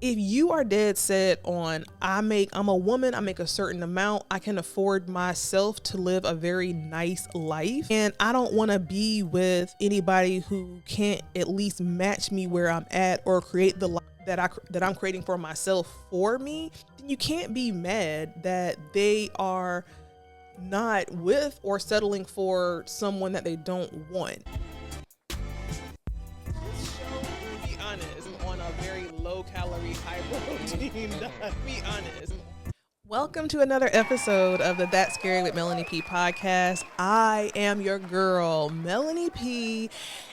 If you are dead set on I'm a woman, I make a certain amount, I can afford myself to live a very nice life, and I don't want to be with anybody who can't at least match me where I'm at or create the life that I'm creating for myself for me, then you can't be mad that they are not with or settling for someone that they don't want. This show, to be honest, on a very low calorie, high protein diet. Be honest. Welcome to another episode of the That's Scary with Meloney P podcast. I am your girl, Meloney P,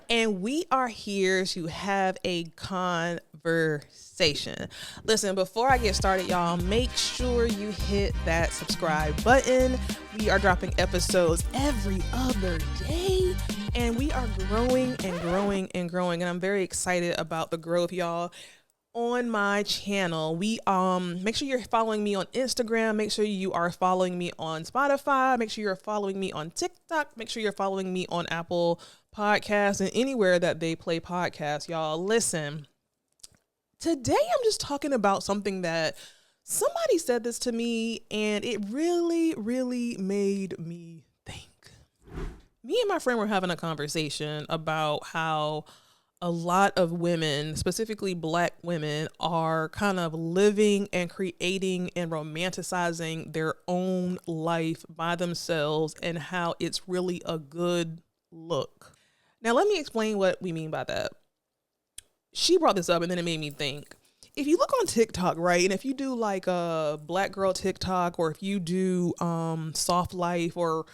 and we are here to have a conversation. Listen, before I get started, y'all, make sure you hit that subscribe button. We are dropping episodes every other day, and we are growing and growing and growing, and I'm very excited about the growth, y'all. On my channel, we make sure you're following me on Instagram, make sure you are following me on Spotify, make sure you're following me on TikTok, make sure you're following me on Apple Podcasts and anywhere that they play podcasts. Y'all, listen, today I'm just talking about something that somebody said this to me, and it really made me think. Me and my friend were having a conversation about how a lot of women, specifically Black women, are kind of living and creating and romanticizing their own life by themselves, and how it's really a good look. Now, let me explain what we mean by that. She brought this up and then it made me think. If you look on TikTok, right, and if you do like a Black girl TikTok, or if you do soft life or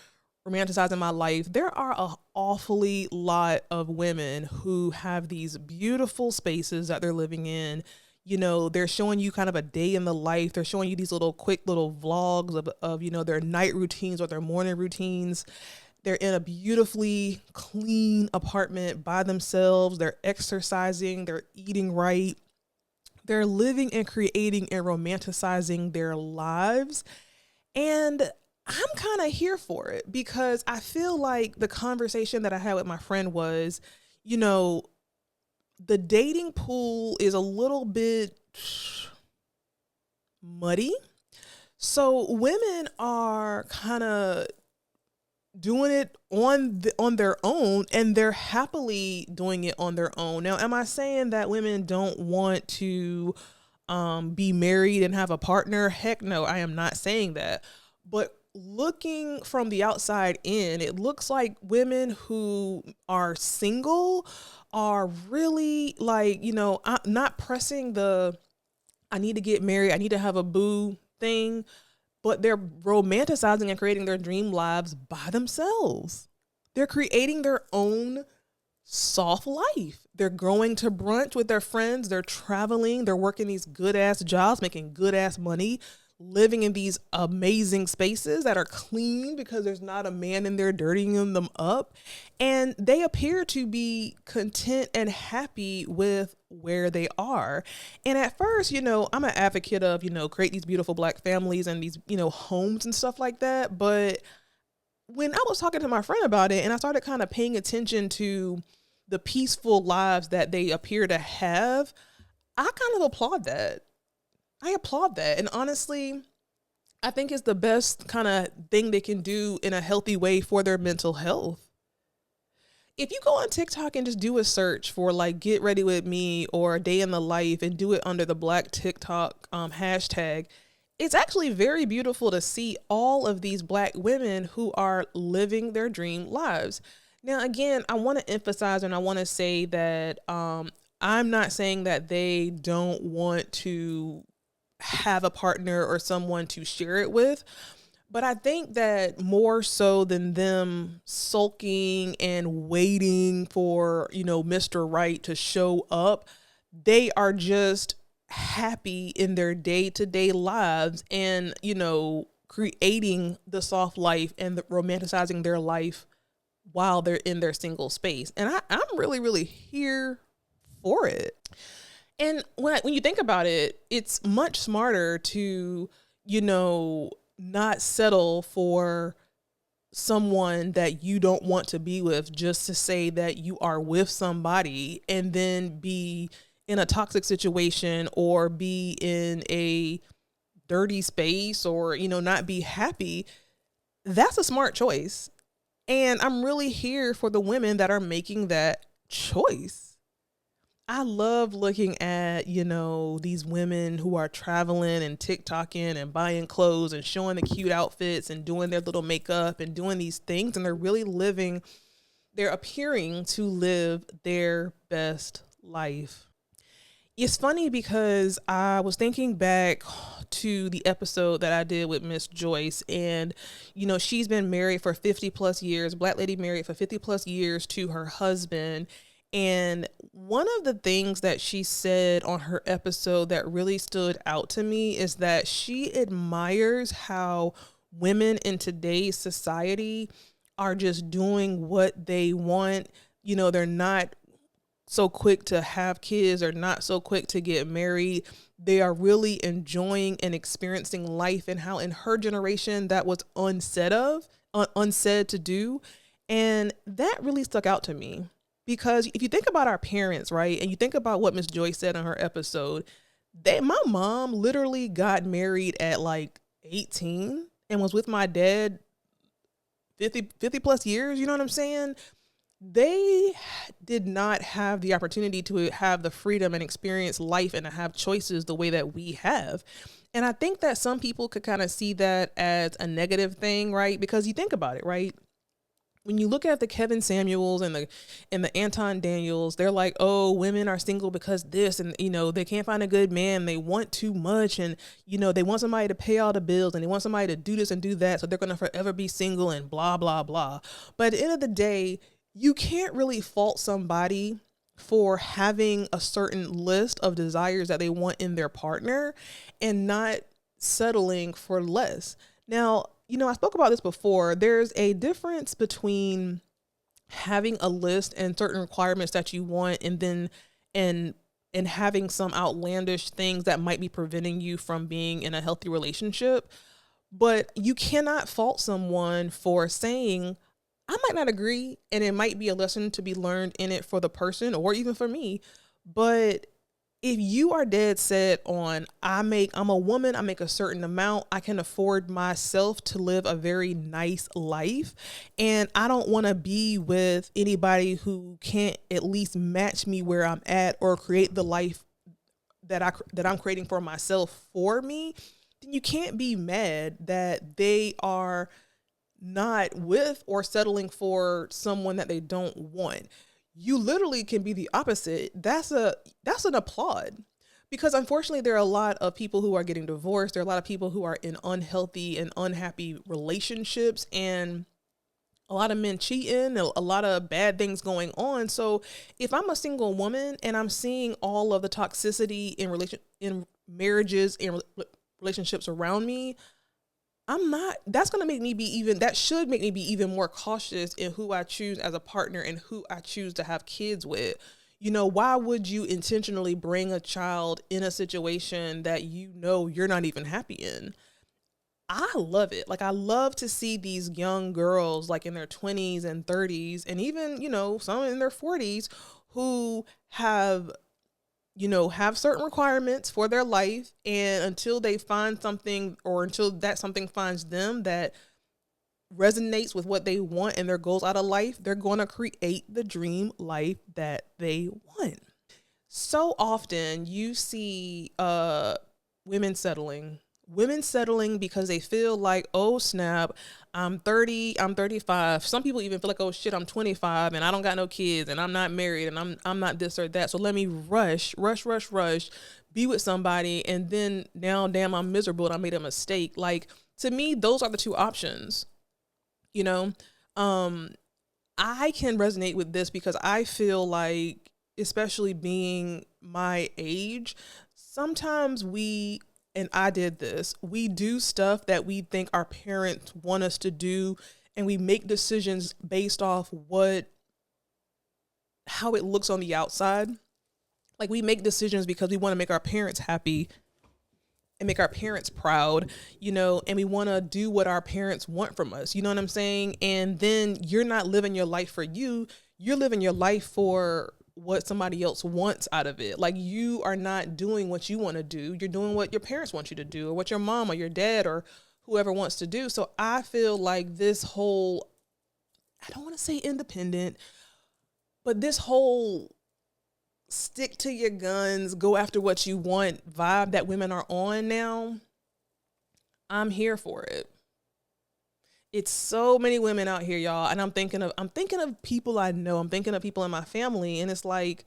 romanticizing my life, there are an awfully lot of women who have these beautiful spaces that they're living in. You know, they're showing you kind of a day in the life. They're showing you these little quick little vlogs of you know, their night routines or their morning routines. They're in a beautifully clean apartment by themselves. They're exercising. They're eating right. They're living and creating and romanticizing their lives. And I'm kind of here for it, because I feel like the conversation that I had with my friend was, you know, the dating pool is a little bit muddy. So women are kind of doing it on their own, and they're happily doing it on their own. Now, am I saying that women don't want to be married and have a partner? Heck no, I am not saying that. But looking from the outside in, it looks like women who are single are really like, you know, not pressing the I need to get married, I need to have a boo thing, but they're romanticizing and creating their dream lives by themselves. They're creating their own soft life. They're going to brunch with their friends, they're traveling, they're working these good ass jobs, making good ass money, living in these amazing spaces that are clean because there's not a man in there dirtying them up. And they appear to be content and happy with where they are. And at first, you know, I'm an advocate of, you know, create these beautiful Black families and these, you know, homes and stuff like that. But when I was talking to my friend about it and I started kind of paying attention to the peaceful lives that they appear to have, I kind of applaud that. I applaud that. And honestly, I think it's the best kind of thing they can do in a healthy way for their mental health. If you go on TikTok and just do a search for like get ready with me or a day in the life and do it under the Black TikTok hashtag, it's actually very beautiful to see all of these Black women who are living their dream lives. Now, again, I want to emphasize and I want to say that I'm not saying that they don't want to have a partner or someone to share it with. But I think that more so than them sulking and waiting for, you know, Mr. Right to show up, they are just happy in their day-to-day lives and, you know, creating the soft life and romanticizing their life while they're in their single space. And I'm really here for it. And when you think about it, it's much smarter to, you know, not settle for someone that you don't want to be with just to say that you are with somebody and then be in a toxic situation or be in a dirty space or, not be happy, that's a smart choice. And I'm really here for the women that are making that choice. I love looking at, these women who are traveling and TikToking and buying clothes and showing the cute outfits and doing their little makeup and doing these things. And they're appearing to live their best life. It's funny because I was thinking back to the episode that I did with Miss Joyce, and she's been married for 50 plus years, Black lady married for 50 plus years to her husband. And one of the things that she said on her episode that really stood out to me is that she admires how women in today's society are just doing what they want. They're not so quick to have kids or not so quick to get married. They are really enjoying and experiencing life, and how in her generation that was unsaid to do. And that really stuck out to me because if you think about our parents, right, and you think about what Miss Joyce said in her episode, my mom literally got married at like 18 and was with my dad 50 plus years. You know what I'm saying? They did not have the opportunity to have the freedom and experience life and to have choices the way that we have. And I think that some people could kind of see that as a negative thing, right? Because you think about it, right? When you look at the Kevin Samuels and the Anton Daniels, they're like, oh, women are single because this, and they can't find a good man. They want too much, and they want somebody to pay all the bills, and they want somebody to do this and do that, so they're going to forever be single and blah blah blah. But at the end of the day, you can't really fault somebody for having a certain list of desires that they want in their partner and not settling for less. Now, I spoke about this before. There's a difference between having a list and certain requirements that you want and having some outlandish things that might be preventing you from being in a healthy relationship. But you cannot fault someone for saying, I might not agree, and it might be a lesson to be learned in it for the person or even for me. But if you are dead set on, I'm a woman, I make a certain amount, I can afford myself to live a very nice life, and I don't want to be with anybody who can't at least match me where I'm at or create the life that I'm creating for myself for me, then you can't be mad that they are not with or settling for someone that they don't want. You literally can be the opposite. That's an applaud, because unfortunately there are a lot of people who are getting divorced. There are a lot of people who are in unhealthy and unhappy relationships, and a lot of men cheating, a lot of bad things going on. So if I'm a single woman and I'm seeing all of the toxicity in marriages and relationships around me, that should make me be even more cautious in who I choose as a partner and who I choose to have kids with. Why would you intentionally bring a child in a situation that you're not even happy in? I love it. Like, I love to see these young girls like in their 20s and 30s and even, some in their 40s who have certain requirements for their life, and until they find something or until that something finds them that resonates with what they want and their goals out of life, they're going to create the dream life that they want. So often you see women settling because they feel like, oh snap, I'm 30, I'm 35. Some people even feel like, oh shit, I'm 25 and I don't got no kids and I'm not married and I'm not this or that. So let me rush, be with somebody, and then now, damn, I'm miserable and I made a mistake. Like, to me, those are the two options. I can resonate with this because I feel like, especially being my age, sometimes and I did this, we do stuff that we think our parents want us to do, and we make decisions based off how it looks on the outside. Like, we make decisions because we want to make our parents happy and make our parents proud, and we want to do what our parents want from us. You know what I'm saying? And then you're not living your life for you. You're living your life for what somebody else wants out of it. Like, you are not doing what you want to do. You're doing what your parents want you to do, or what your mom or your dad or whoever wants to do. So I feel like this whole, I don't want to say independent, but this whole stick to your guns, go after what you want vibe that women are on now, I'm here for it. It's so many women out here, y'all, and I'm thinking of people I know. I'm thinking of people in my family, and it's like,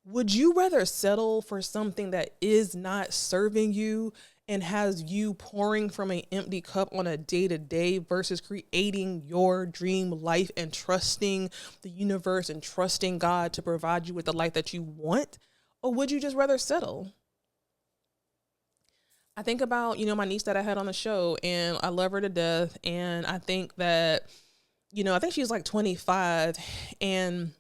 would you rather settle for something that is not serving you and has you pouring from an empty cup on a day-to-day versus creating your dream life and trusting the universe and trusting God to provide you with the life that you want? Or would you just rather settle? I think about, my niece that I had on the show, and I love her to death. And I think that, I think she's like 25, and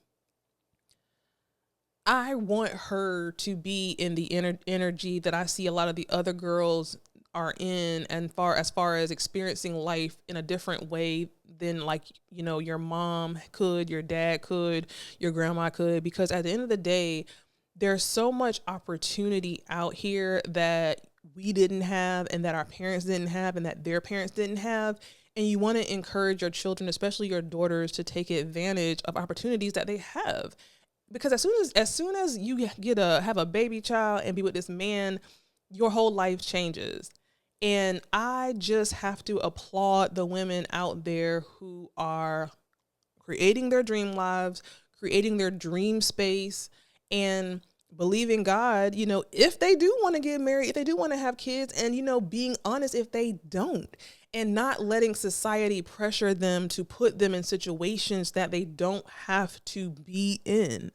I want her to be in the energy that I see a lot of the other girls are in, and as far as experiencing life in a different way than, like, your mom could, your dad could, your grandma could, because at the end of the day, there's so much opportunity out here that we didn't have, and that our parents didn't have, and that their parents didn't have. And you want to encourage your children, especially your daughters, to take advantage of opportunities that they have. Because as soon as you have a baby child and be with this man, your whole life changes. And I just have to applaud the women out there who are creating their dream lives, creating their dream space, and believing God, if they do want to get married, if they do want to have kids, and, being honest if they don't, and not letting society pressure them to put them in situations that they don't have to be in.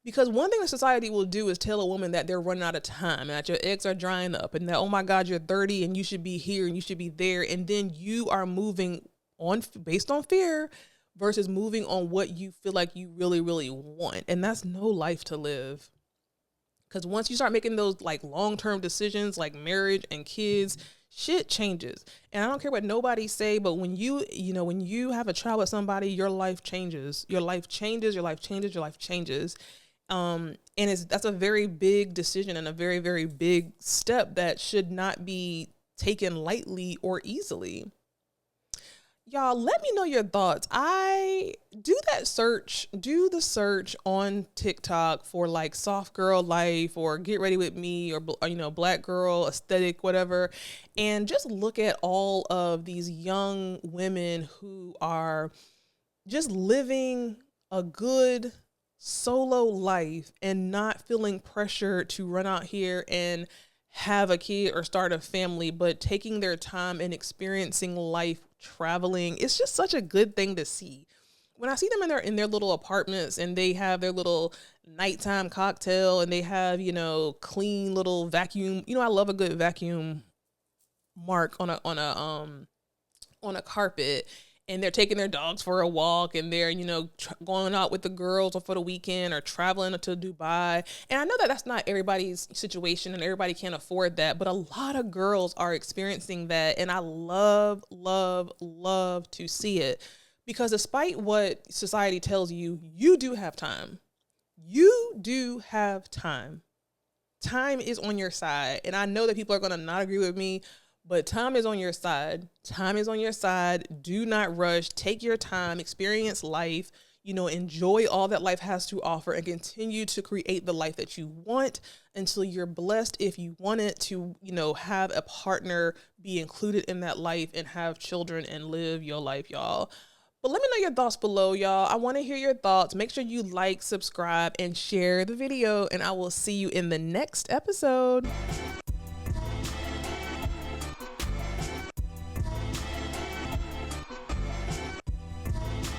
Because one thing that society will do is tell a woman that they're running out of time, and that your eggs are drying up, and that, oh my God, you're 30 and you should be here and you should be there. And then you are moving on based on fear versus moving on what you feel like you really, really want. And that's no life to live. Because once you start making those like long-term decisions like marriage and kids, shit changes. And I don't care what nobody say, but when you have a child with somebody, your life changes. Your life changes, your life changes, your life changes. And that's a very big decision and a very, very big step that should not be taken lightly or easily. Y'all, let me know your thoughts. I do the search on TikTok for like soft girl life or get ready with me or black girl aesthetic, whatever. And just look at all of these young women who are just living a good solo life and not feeling pressure to run out here and have a kid or start a family, but taking their time and experiencing life, traveling. It's just such a good thing to see. When I see them in their little apartments and they have their little nighttime cocktail and they have, clean little vacuum. I love a good vacuum mark on a carpet. And they're taking their dogs for a walk, and they're, going out with the girls for the weekend or traveling to Dubai. And I know that that's not everybody's situation and everybody can't afford that, but a lot of girls are experiencing that. And I love, love, love to see it, because despite what society tells you, you do have time. You do have time. Time is on your side. And I know that people are going to not agree with me, but time is on your side. Time is on your side. Do not rush. Take your time. Experience life. Enjoy all that life has to offer and continue to create the life that you want until you're blessed, if you want it, to, have a partner, be included in that life, and have children and live your life, y'all. But let me know your thoughts below, y'all. I want to hear your thoughts. Make sure you like, subscribe, and share the video, and I will see you in the next episode.